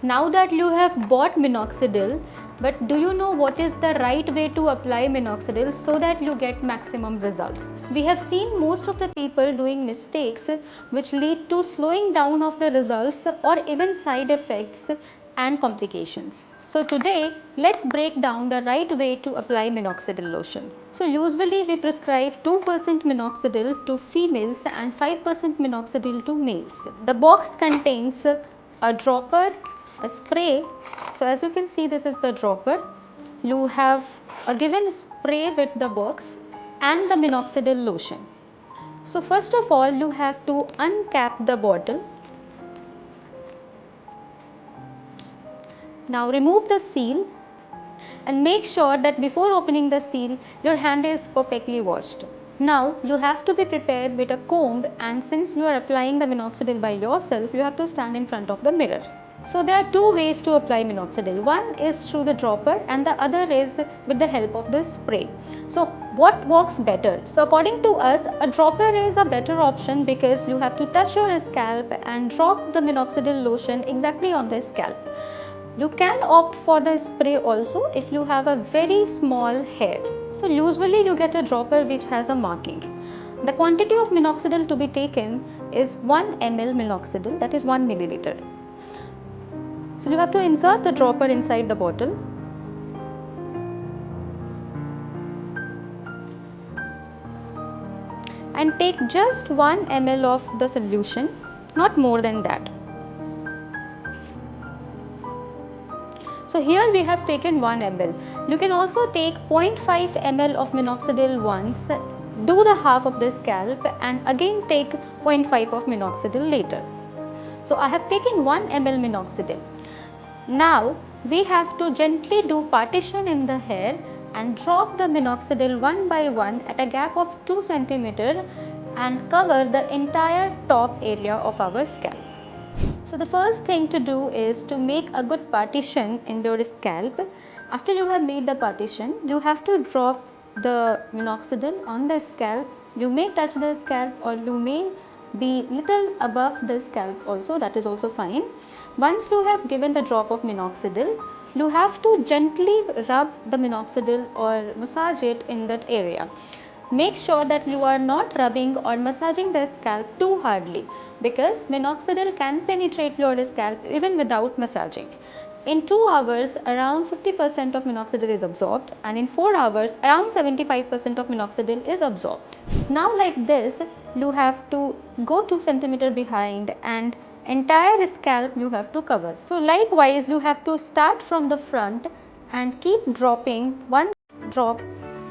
Now that you have bought minoxidil, but do you know what is the right way to apply minoxidil so that you get maximum results? We have seen most of the people doing mistakes which lead to slowing down of the results or even side effects and complications. So today, let's break down the right way to apply minoxidil lotion. So usually we prescribe 2% minoxidil to females and 5% minoxidil to males. The box contains a dropper, a spray. So as you can see, this is the dropper. You have a given spray with the box and the minoxidil lotion. So first of all, you have to uncap the bottle. Now remove the seal and make sure that before opening the seal, your hand is perfectly washed. Now you have to be prepared with a comb, and since you are applying the minoxidil by yourself, you have to stand in front of the mirror. So there are two ways to apply minoxidil. One is through the dropper and the other is with the help of the spray. So what works better? So according to us, a dropper is a better option because you have to touch your scalp and drop the minoxidil lotion exactly on the scalp. You can opt for the spray also if you have a very small hair. So usually you get a dropper which has a marking. The quantity of minoxidil to be taken is 1 ml minoxidil, that is 1 milliliter. So you have to insert the dropper inside the bottle. And take just 1 ml of the solution, not more than that. So here we have taken 1 ml. You can also take 0.5 ml of minoxidil once, do the half of the scalp and again take 0.5 of minoxidil later. So I have taken 1 ml minoxidil. Now we have to gently do partition in the hair and drop the minoxidil one by one at a gap of 2 cm and cover the entire top area of our scalp. So the first thing to do is to make a good partition in your scalp. After you have made the partition, you have to drop the minoxidil on the scalp. You may touch the scalp or you may be little above the scalp also, that is also fine. Once you have given the drop of minoxidil, you have to gently rub the minoxidil or massage it in that area. Make sure that you are not rubbing or massaging the scalp too hardly because minoxidil can penetrate your scalp even without massaging. In 2 hours, around 50% of minoxidil is absorbed, and in 4 hours, around 75% of minoxidil is absorbed. Now like this, you have to go 2 cm behind and entire scalp you have to cover. So likewise, you have to start from the front and keep dropping one drop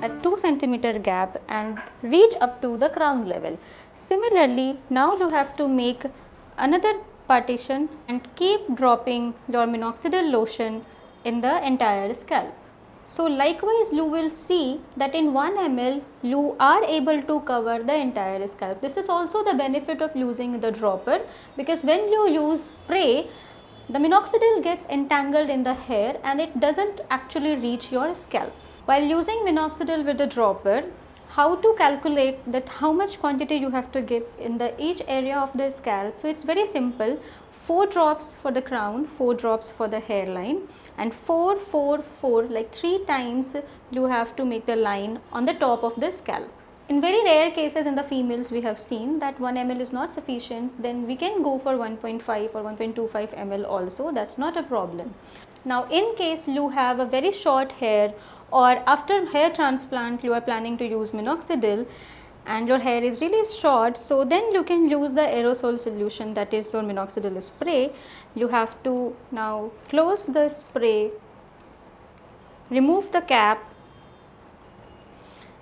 at 2 cm gap and reach up to the crown level. Similarly, now you have to make another partition and keep dropping your minoxidil lotion in the entire scalp. So likewise, you will see that in 1 ml you are able to cover the entire scalp. This is also the benefit of using the dropper, because when you use spray, the minoxidil gets entangled in the hair and it doesn't actually reach your scalp. While using minoxidil with the dropper, how to calculate that how much quantity you have to give in the each area of the scalp? So it's very simple. 4 drops for the crown, 4 drops for the hairline, and 4, 4, 4, like 3 times you have to make the line on the top of the scalp. In very rare cases in the females we have seen that 1 ml is not sufficient, then we can go for 1.5 or 1.25 ml also, that's not a problem. Now in case you have a very short hair or after hair transplant you are planning to use minoxidil and your hair is really short, so then you can use the aerosol solution, that is your minoxidil spray. You have to now close the spray, remove the cap,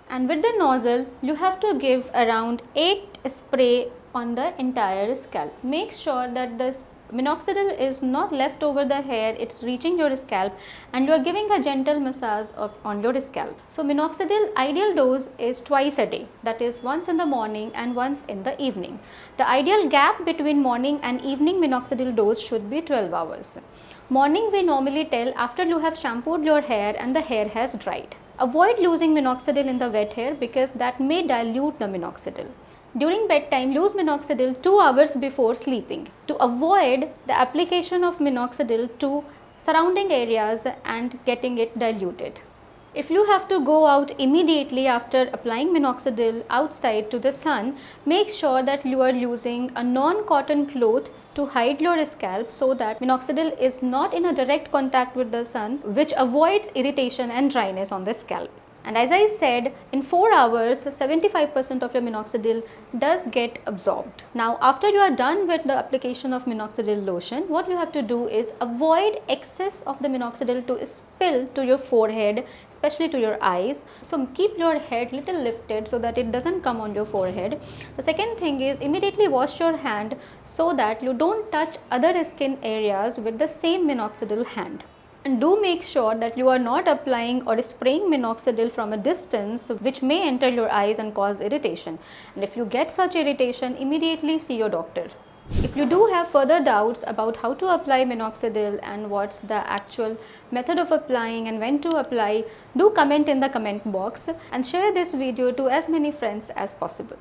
and with the nozzle you have to give around 8 spray on the entire scalp. Make sure that the minoxidil is not left over the hair, it's reaching your scalp and you are giving a gentle massage on your scalp. So minoxidil ideal dose is twice a day, that is once in the morning and once in the evening. The ideal gap between morning and evening minoxidil dose should be 12 hours. Morning we normally tell after you have shampooed your hair and the hair has dried. Avoid using minoxidil in the wet hair because that may dilute the minoxidil. During bedtime, use minoxidil 2 hours before sleeping to avoid the application of minoxidil to surrounding areas and getting it diluted. If you have to go out immediately after applying minoxidil outside to the sun, make sure that you are using a non-cotton cloth to hide your scalp so that minoxidil is not in a direct contact with the sun, which avoids irritation and dryness on the scalp. And as I said, in 4 hours, 75% of your minoxidil does get absorbed. Now, after you are done with the application of minoxidil lotion, what you have to do is avoid excess of the minoxidil to spill to your forehead, especially to your eyes. So, keep your head little lifted so that it doesn't come on your forehead. The second thing is immediately wash your hand so that you don't touch other skin areas with the same minoxidil hand. And do make sure that you are not applying or spraying minoxidil from a distance, which may enter your eyes and cause irritation. And if you get such irritation, immediately see your doctor. If you do have further doubts about how to apply minoxidil and what's the actual method of applying and when to apply, do comment in the comment box and share this video to as many friends as possible.